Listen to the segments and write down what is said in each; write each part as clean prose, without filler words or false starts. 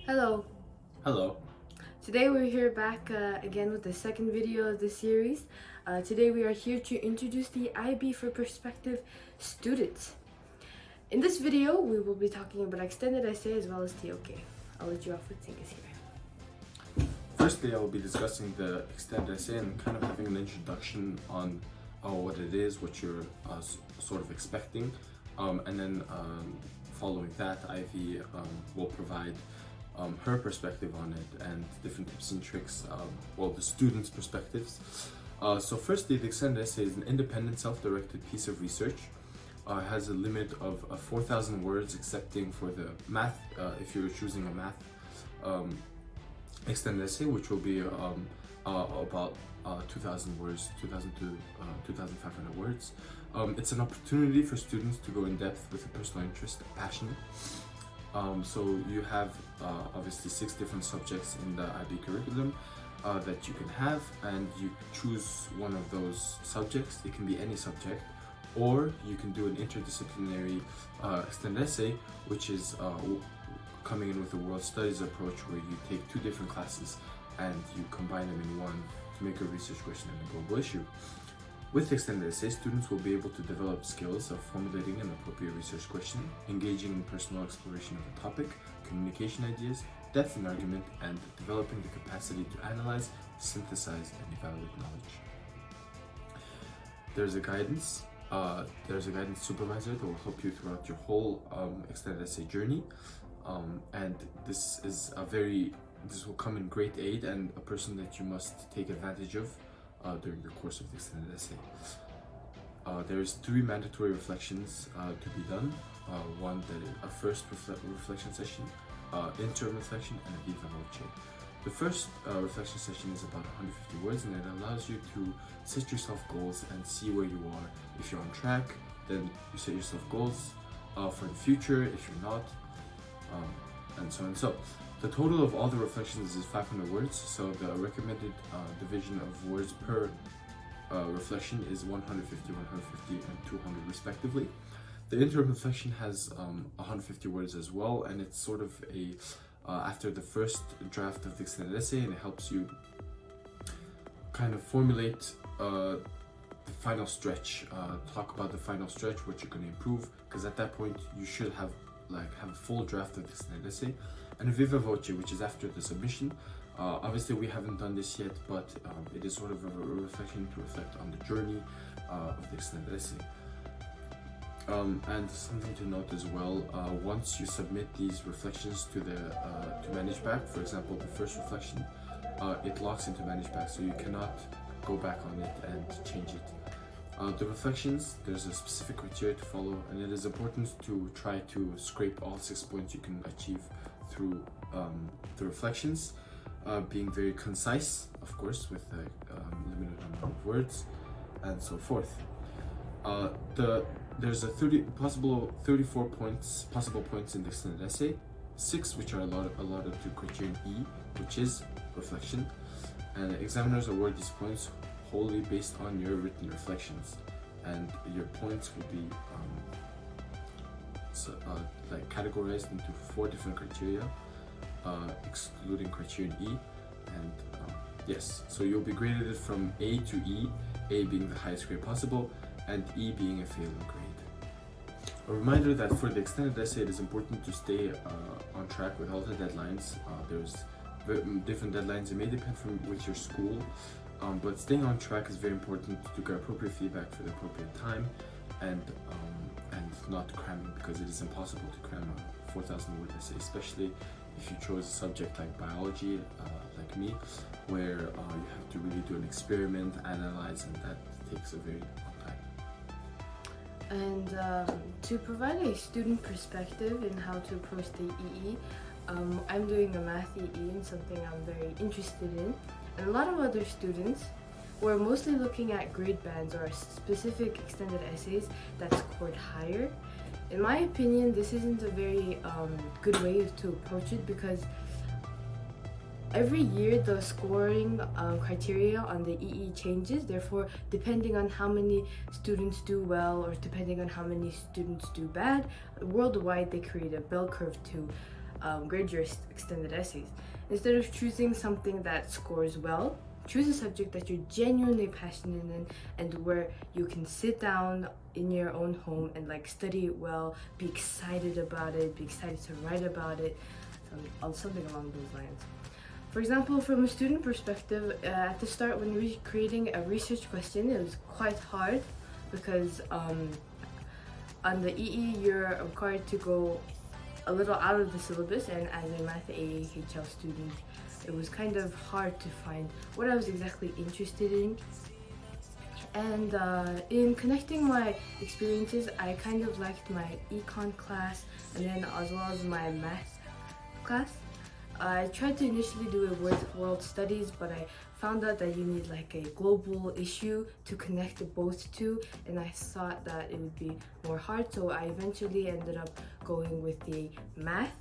Hello. Hello. Today we're here back again with the second video of the series. Today we are here to introduce the IB for Perspective students. In this video, we will be talking about extended essay as well as TOK. I'll let you off with things here. Firstly, I will be discussing the extended essay and kind of having an introduction on what it is, what you're sort of expecting, and then following that, Ivy will provide her perspective on it and different tips and tricks, the students' perspectives. So firstly, the extended essay is an independent, self-directed piece of research. Has a limit of 4,000 words, excepting for the math, if you're choosing a math extended essay, which will be about 2,000 words, 2,000 to 2,500 words. It's an opportunity for students to go in depth with a personal interest, passion. So you have obviously 6 different subjects in the IB curriculum that you can have, and you choose one of those subjects. It can be any subject, or you can do an interdisciplinary extended essay, which is coming in with a world studies approach, where you take 2 different classes and you combine them in one to make a research question and a global issue. With extended essay, students will be able to develop skills of formulating an appropriate research question, engaging in personal exploration of a topic, communication ideas, depth in argument, and developing the capacity to analyze, synthesize, and evaluate knowledge. There's a guidance supervisor that will help you throughout your whole extended essay journey, and this will come in great aid, and a person that you must take advantage of during the course of the extended essay. There's 3 mandatory reflections to be done. One, a first reflection session, interim reflection, and a viva voce. The first reflection session is about 150 words, and it allows you to set yourself goals and see where you are. If you're on track, then you set yourself goals for the future. If you're not, and so on and so. The total of all the reflections is 500 words, so the recommended division of words per reflection is 150, 150, and 200 respectively. The interim reflection has 150 words as well, and it's sort of after the first draft of the extended essay, and it helps you kind of formulate the final stretch, talk about the final stretch, what you're going to improve, because at that point you should have a full draft of the extended essay. And a viva voce, which is after the submission. Obviously we haven't done this yet, but it is sort of a reflection to reflect on the journey of the extended essay. And something to note as well, once you submit these reflections to ManageBack, for example, the first reflection, it locks into ManageBack, so you cannot go back on it and change it. The reflections, there's a specific criteria to follow, and it is important to try to scrape all 6 points you can achieve through the reflections, being very concise, of course, with a limited number of words, and so forth. There's a 34 possible points in the extended essay, 6 which are allotted to criterion E, which is reflection, and examiners award these points wholly based on your written reflections, and your points will be categorized into 4 different criteria, excluding criterion E, and yes, so you'll be graded from A to E, A being the highest grade possible, and E being a failing grade. A reminder that for the extended essay, it is important to stay on track with all the deadlines. There's different deadlines. It may depend from which your school, but staying on track is very important to get appropriate feedback for the appropriate time, and not cramming, because it is impossible to cram a 4,000 word essay, especially if you chose a subject like biology, like me, where you have to really do an experiment, analyze, and that takes a very long time. And to provide a student perspective in how to approach the EE, I'm doing a math EE, and something I'm very interested in. And a lot of other students were mostly looking at grade bands or specific extended essays that scored higher. In my opinion, this isn't a very good way to approach it, because every year the scoring criteria on the EE changes. Therefore, depending on how many students do well or depending on how many students do bad, worldwide they create a bell curve to grade your extended essays. Instead of choosing something that scores well, choose a subject that you're genuinely passionate in and where you can sit down in your own home and like study it well, be excited about it, be excited to write about it, something along those lines. For example, from a student perspective, at the start when we were creating a research question, it was quite hard because on the EE you're required to go a little out of the syllabus, and as a Math AHL student, it was kind of hard to find what I was exactly interested in. And in connecting my experiences, I kind of liked my econ class and then as well as my math class. I tried to initially do it with world studies, but I found out that you need like a global issue to connect both two, and I thought that it would be more hard, so I eventually ended up going with the math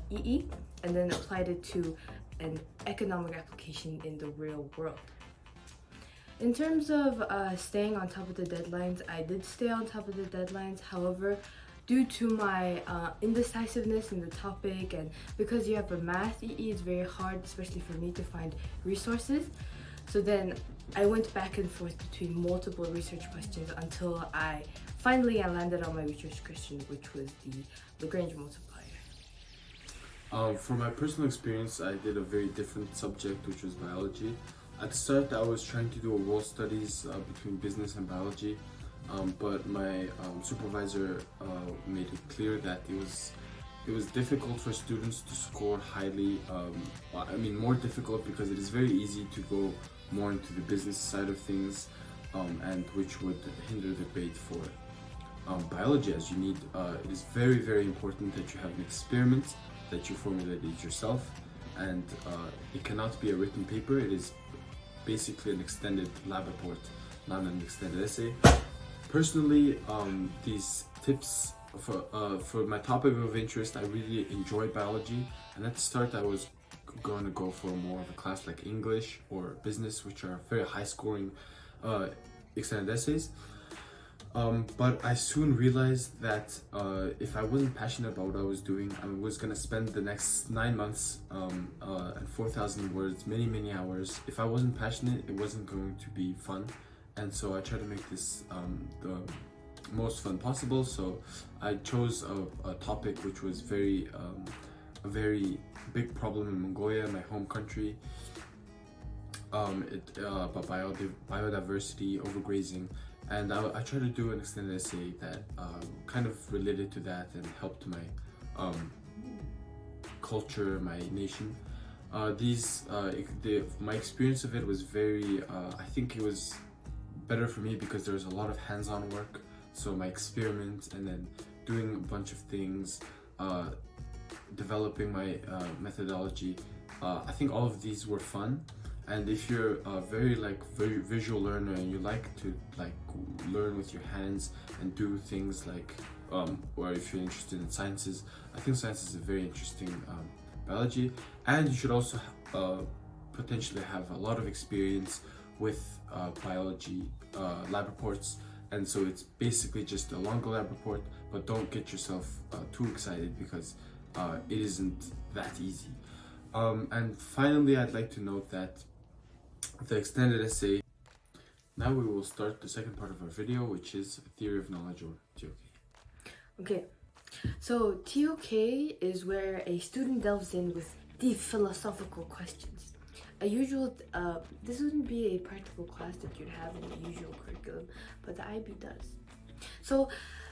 EE and then applied it to an economic application in the real world. In terms of staying on top of the deadlines, I did stay on top of the deadlines. However, due to my indecisiveness in the topic and because you have a math EE, it's very hard, especially for me, to find resources. So then I went back and forth between multiple research questions until I landed on my research question, which was the Lagrange multiplier. From my personal experience, I did a very different subject, which was biology. At the start, I was trying to do a world studies between business and biology, but my supervisor made it clear that it was difficult for students to score highly. More difficult because it is very easy to go more into the business side of things, and which would hinder the grade for biology, as you need. It is very, very important that you have an experiment that you formulated yourself, and it cannot be a written paper. It is basically an extended lab report, not an extended essay. Personally, these tips for my topic of interest, I really enjoyed biology, and at the start I was going to go for more of a class like English or business, which are very high scoring extended essays. But I soon realized that if I wasn't passionate about what I was doing, I was gonna spend the next 9 months and 4,000 words, many hours. If I wasn't passionate, it wasn't going to be fun, and so I tried to make this the most fun possible. So I chose a topic which was a very big problem in Mongolia, my home country. About biodiversity, overgrazing. And I try to do an extended essay that kind of related to that and helped my culture, my nation. My experience of it was very, I think it was better for me because there was a lot of hands-on work. So my experiment and then doing a bunch of things, developing my methodology. I think all of these were fun. And if you're a very visual learner and you like to learn with your hands and do things like, or if you're interested in sciences, I think science is a very interesting biology. And you should also potentially have a lot of experience with biology lab reports. And so it's basically just a longer lab report, but don't get yourself too excited because it isn't that easy. And finally, I'd like to note that the extended essay. Now we will start the second part of our video, which is theory of knowledge, or TOK. Okay, so TOK is where a student delves in with deep philosophical questions. This wouldn't be a practical class that you'd have in the usual curriculum, but the IB does. So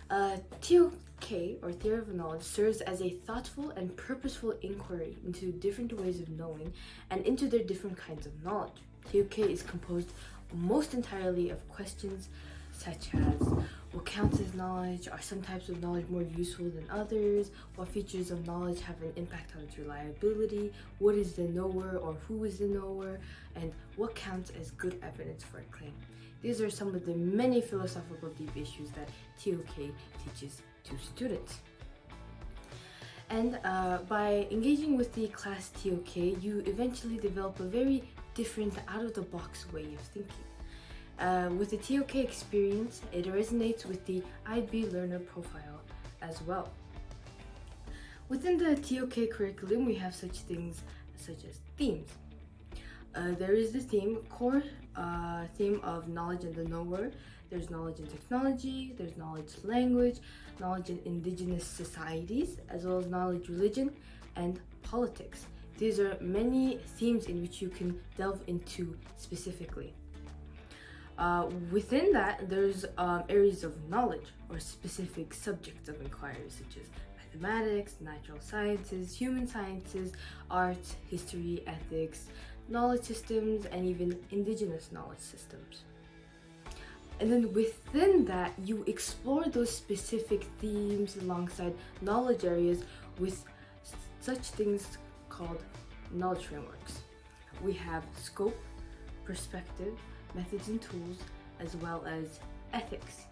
TOK, or theory of knowledge, serves as a thoughtful and purposeful inquiry into different ways of knowing and into their different kinds of knowledge. TOK is composed almost entirely of questions such as what counts as knowledge, are some types of knowledge more useful than others, what features of knowledge have an impact on its reliability, what is the knower or who is the knower, and what counts as good evidence for a claim. These are some of the many philosophical deep issues that TOK teaches to students. And by engaging with the class TOK, you eventually develop a very different, out-of-the-box way of thinking. With the TOK experience, it resonates with the IB learner profile as well. Within the TOK curriculum, we have such things such as themes. There is the core theme of knowledge and the knower. There's knowledge in technology, there's knowledge language, knowledge in indigenous societies, as well as knowledge religion and politics. These are many themes in which you can delve into specifically. Within that, there's areas of knowledge or specific subjects of inquiry, such as mathematics, natural sciences, human sciences, arts, history, ethics, knowledge systems, and even indigenous knowledge systems. And then within that, you explore those specific themes alongside knowledge areas with such things called knowledge frameworks. We have scope, perspective, methods and tools, as well as ethics.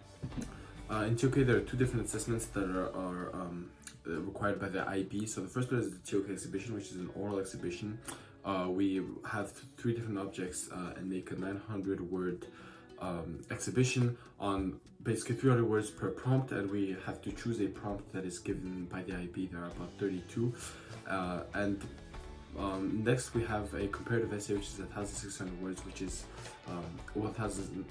In TOK, there are two different assessments that are required by the IB. So the first one is the TOK exhibition, which is an oral exhibition. We have three different objects and make a 900-word exhibition on basically 300 words per prompt, and we have to choose a prompt that is given by the IB. There are about 32. Next, we have a comparative essay, which is 1,600 words, which is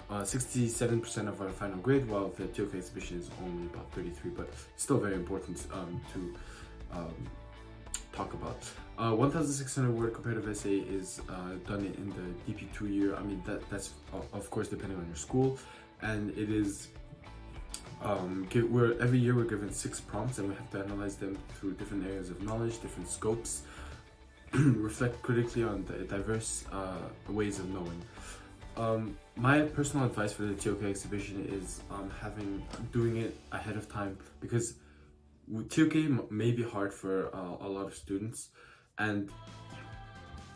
67% of our final grade, while the TOK exhibition is only about 33, but still very important to talk about. 1,600 word comparative essay is done in the DP2 year. I mean, that's of course depending on your school, and it is every year we're given 6 prompts, and we have to analyze them through different areas of knowledge, different scopes, reflect critically on the diverse ways of knowing. My personal advice for the TOK exhibition is doing it ahead of time, because TOK may be hard for a lot of students, and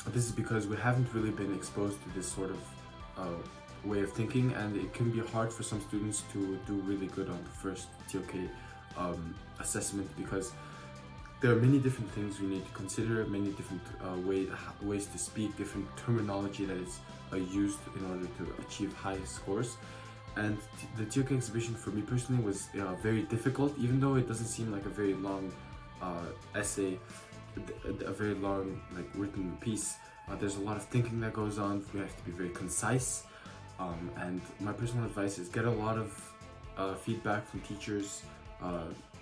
this is because we haven't really been exposed to this sort of way of thinking, and it can be hard for some students to do really good on the first TOK assessment, because there are many different things we need to consider, many different ways to speak, different terminology that is used in order to achieve high scores. And the TOK exhibition for me personally was very difficult, even though it doesn't seem like a very long essay, a very long written piece. There's a lot of thinking that goes on. We have to be very concise, and my personal advice is get a lot of feedback from teachers.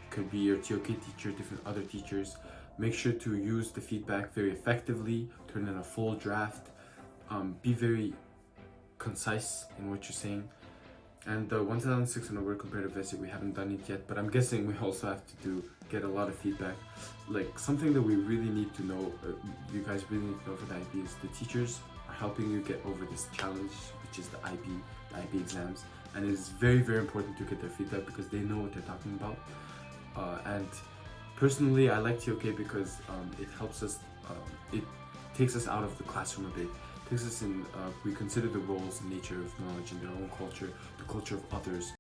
Could be your TOK teacher, different other teachers. Make sure to use the feedback very effectively, turn in a full draft, be very concise in what you're saying. And the 1,600 word comparative essay, we haven't done it yet, but I'm guessing we also have to get a lot of feedback. Like, something that we really need to know, you guys really need to know for the IB, is the teachers are helping you get over this challenge, which is the IB exams. And it is very, very important to get their feedback, because they know what they're talking about. And personally, I like TOK because it helps us, it takes us out of the classroom a bit. Takes us in, we consider the roles and nature of knowledge in their own culture, the culture of others.